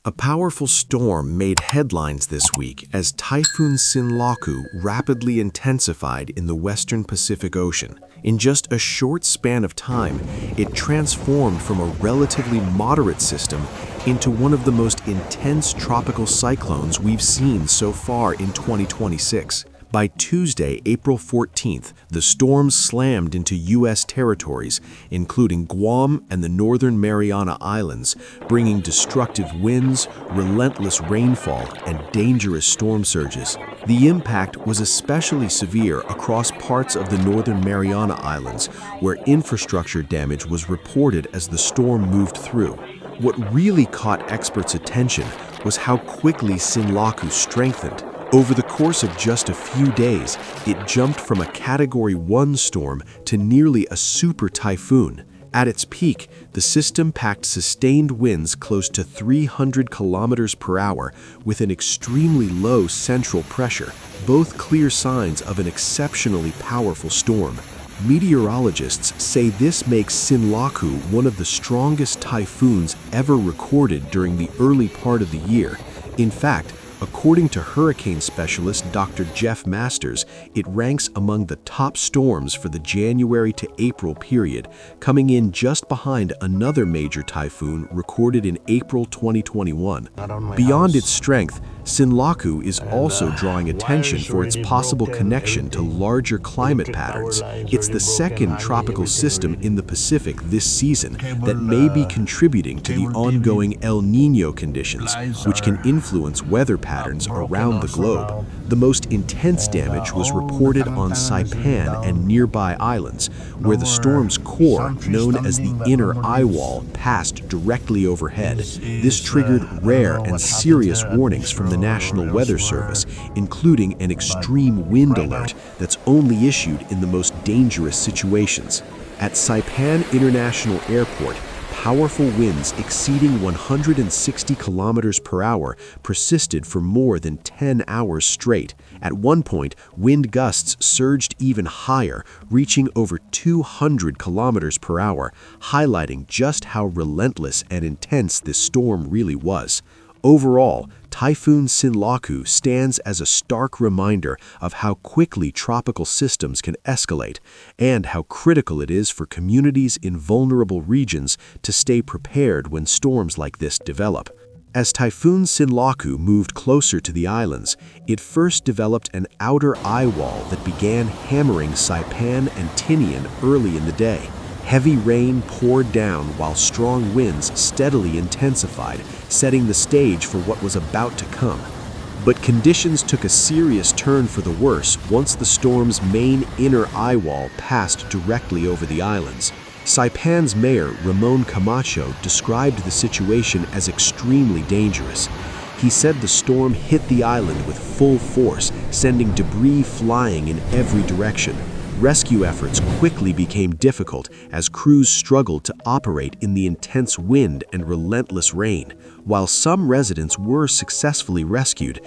A powerful storm made headlines this week as Typhoon Sinlaku rapidly intensified in the western Pacific Ocean. In just a short span of time, it transformed from a relatively moderate system into one of the most intense tropical cyclones we've seen so far in 2026. By Tuesday, April 14th, the storm slammed into U.S. territories, including Guam and the northern Mariana Islands, bringing destructive winds, relentless rainfall, and dangerous storm surges. The impact was especially severe across parts of the northern Mariana Islands, where infrastructure damage was reported as the storm moved through. What really caught experts' attention was how quickly Sinlaku strengthened. Over the course of just a few days, it jumped from a Category 1 storm to nearly a super typhoon. At its peak, the system packed sustained winds close to 300 kilometers per hour with an extremely low central pressure, both clear signs of an exceptionally powerful storm. Meteorologists say this makes Sinlaku one of the strongest typhoons ever recorded during the early part of the year. In fact, according to hurricane specialist Dr. Jeff Masters, it ranks among the top storms for the January to April period, coming in just behind another major typhoon recorded in April 2021. Beyond its strength, Sinlaku is also drawing attention for its possible connection to larger climate patterns. It's the second tropical system in the Pacific this season that may be contributing to the ongoing El Niño conditions, which can influence weather patterns around the globe. The most intense damage was reported on Saipan and nearby islands, where the storm's core, known as the inner eye wall, passed directly overhead. This triggered rare and serious warnings from the National Weather Service, including an extreme wind alert that's only issued in the most dangerous situations. At Saipan International Airport, powerful winds exceeding 160 kilometers per hour persisted for more than 10 hours straight. At one point, wind gusts surged even higher, reaching over 200 kilometers per hour, highlighting just how relentless and intense this storm really was. Overall, Typhoon Sinlaku stands as a stark reminder of how quickly tropical systems can escalate and how critical it is for communities in vulnerable regions to stay prepared when storms like this develop. As Typhoon Sinlaku moved closer to the islands, it first developed an outer eye wall that began hammering Saipan and Tinian early in the day. Heavy rain poured down while strong winds steadily intensified, setting the stage for what was about to come. But conditions took a serious turn for the worse once the storm's main inner eye wall passed directly over the islands. Saipan's mayor, Ramon Camacho, described the situation as extremely dangerous. He said the storm hit the island with full force, sending debris flying in every direction. Rescue efforts quickly became difficult as crews struggled to operate in the intense wind and relentless rain. While some residents were successfully rescued,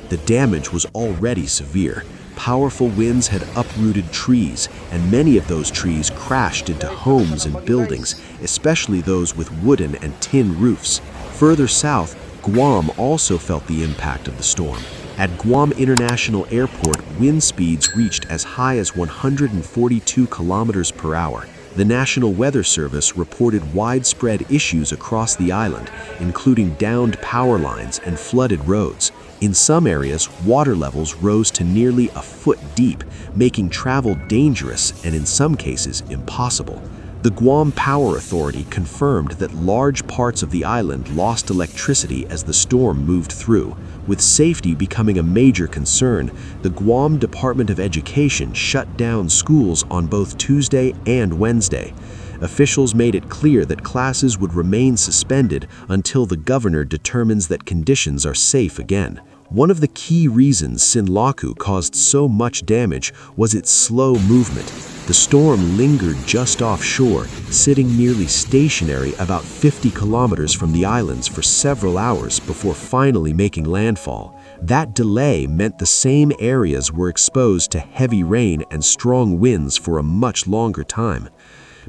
the damage was already severe. Powerful winds had uprooted trees, and many of those trees crashed into homes and buildings, especially those with wooden and tin roofs. Further south, Guam also felt the impact of the storm. At Guam International Airport, wind speeds reached as high as 142 kilometers per hour. The National Weather Service reported widespread issues across the island, including downed power lines and flooded roads. In some areas, water levels rose to nearly a foot deep, making travel dangerous and in some cases impossible. The Guam Power Authority confirmed that large parts of the island lost electricity as the storm moved through. With safety becoming a major concern, the Guam Department of Education shut down schools on both Tuesday and Wednesday. Officials made it clear that classes would remain suspended until the governor determines that conditions are safe again. One of the key reasons Sinlaku caused so much damage was its slow movement. The storm lingered just offshore, sitting nearly stationary about 50 kilometers from the islands for several hours before finally making landfall. That delay meant the same areas were exposed to heavy rain and strong winds for a much longer time.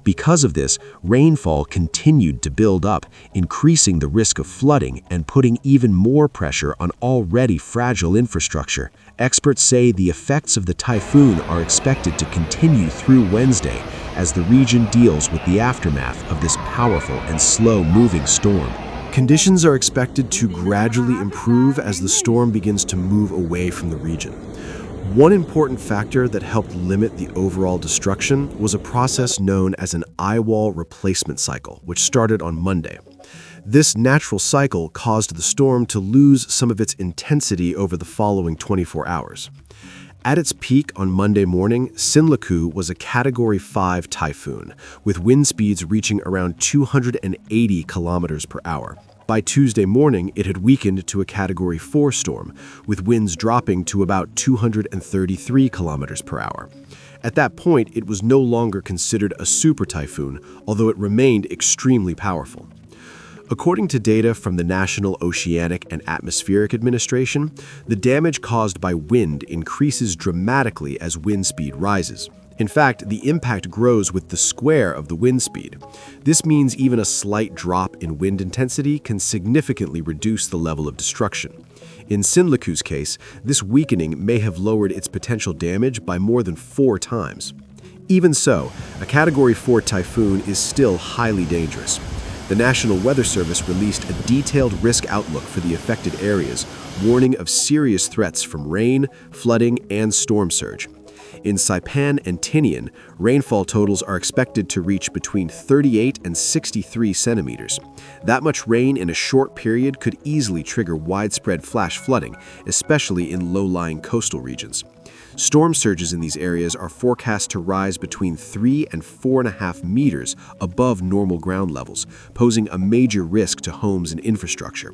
Because of this, rainfall continued to build up, increasing the risk of flooding and putting even more pressure on already fragile infrastructure. Experts say the effects of the typhoon are expected to continue through Wednesday as the region deals with the aftermath of this powerful and slow-moving storm. Conditions are expected to gradually improve as the storm begins to move away from the region. One important factor that helped limit the overall destruction was a process known as an eye-wall replacement cycle, which started on Monday. This natural cycle caused the storm to lose some of its intensity over the following 24 hours. At its peak on Monday morning, Sinlaku was a Category 5 typhoon, with wind speeds reaching around 280 kilometers per hour. By Tuesday morning, it had weakened to a Category 4 storm, with winds dropping to about 233 kilometers per hour. At that point, it was no longer considered a super typhoon, although it remained extremely powerful. According to data from the National Oceanic and Atmospheric Administration, the damage caused by wind increases dramatically as wind speed rises. In fact, the impact grows with the square of the wind speed. This means even a slight drop in wind intensity can significantly reduce the level of destruction. In Sinlaku's case, this weakening may have lowered its potential damage by more than 4 times. Even so, a Category 4 typhoon is still highly dangerous. The National Weather Service released a detailed risk outlook for the affected areas, warning of serious threats from rain, flooding, and storm surge. In Saipan and Niño, rainfall totals are expected to reach between 38 and 63 centimeters. That much rain in a short period could easily trigger widespread flash flooding, especially in low-lying coastal regions. Storm surges in these areas are forecast to rise between 3 and 4.5 meters above normal ground levels, posing a major risk to homes and infrastructure.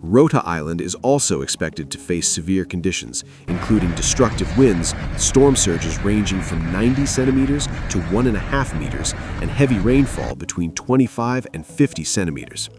Rota Island is also expected to face severe conditions, including destructive winds, storm surges ranging from 90 centimeters to 1.5 meters, and heavy rainfall between 25 and 50 centimeters.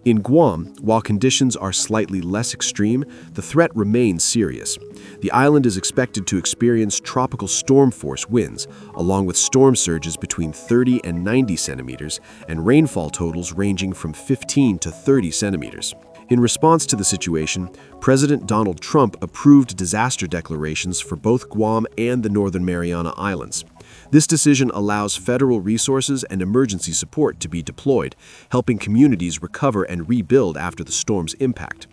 In Guam, while conditions are slightly less extreme, the threat remains serious. The island is expected to experience tropical storm force winds, along with storm surges between 30 and 90 centimeters, and rainfall totals ranging from 15 to 30 centimeters. In response to the situation, President Donald Trump approved disaster declarations for both Guam and the Northern Mariana Islands. This decision allows federal resources and emergency support to be deployed, helping communities recover and rebuild after the storm's impact.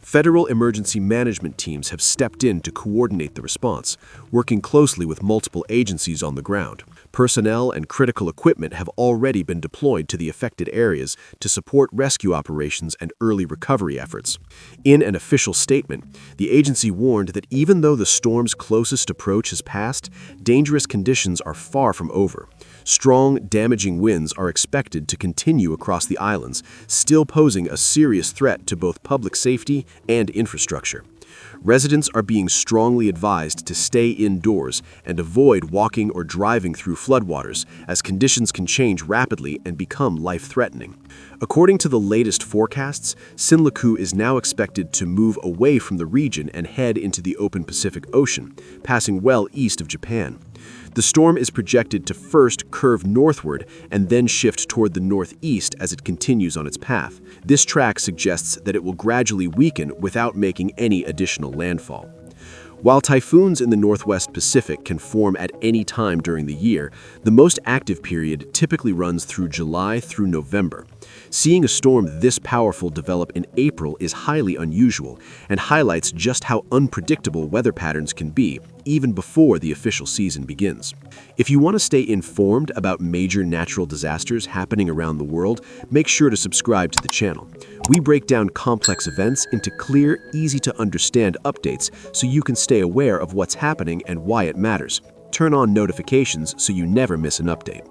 Federal emergency management teams have stepped in to coordinate the response, working closely with multiple agencies on the ground. Personnel and critical equipment have already been deployed to the affected areas to support rescue operations and early recovery efforts. In an official statement, the agency warned that even though the storm's closest approach has passed, dangerous conditions are far from over. Strong, damaging winds are expected to continue across the islands, still posing a serious threat to both public safety and infrastructure. Residents are being strongly advised to stay indoors and avoid walking or driving through floodwaters, as conditions can change rapidly and become life-threatening. According to the latest forecasts, Sinlaku is now expected to move away from the region and head into the open Pacific Ocean, passing well east of Japan. The storm is projected to first curve northward and then shift toward the northeast as it continues on its path. This track suggests that it will gradually weaken without making any additional landfall. While typhoons in the Northwest Pacific can form at any time during the year, the most active period typically runs through July through November. Seeing a storm this powerful develop in April is highly unusual and highlights just how unpredictable weather patterns can be, even before the official season begins. If you want to stay informed about major natural disasters happening around the world, make sure to subscribe to the channel. We break down complex events into clear, easy-to-understand updates so you can stay aware of what's happening and why it matters. Turn on notifications so you never miss an update.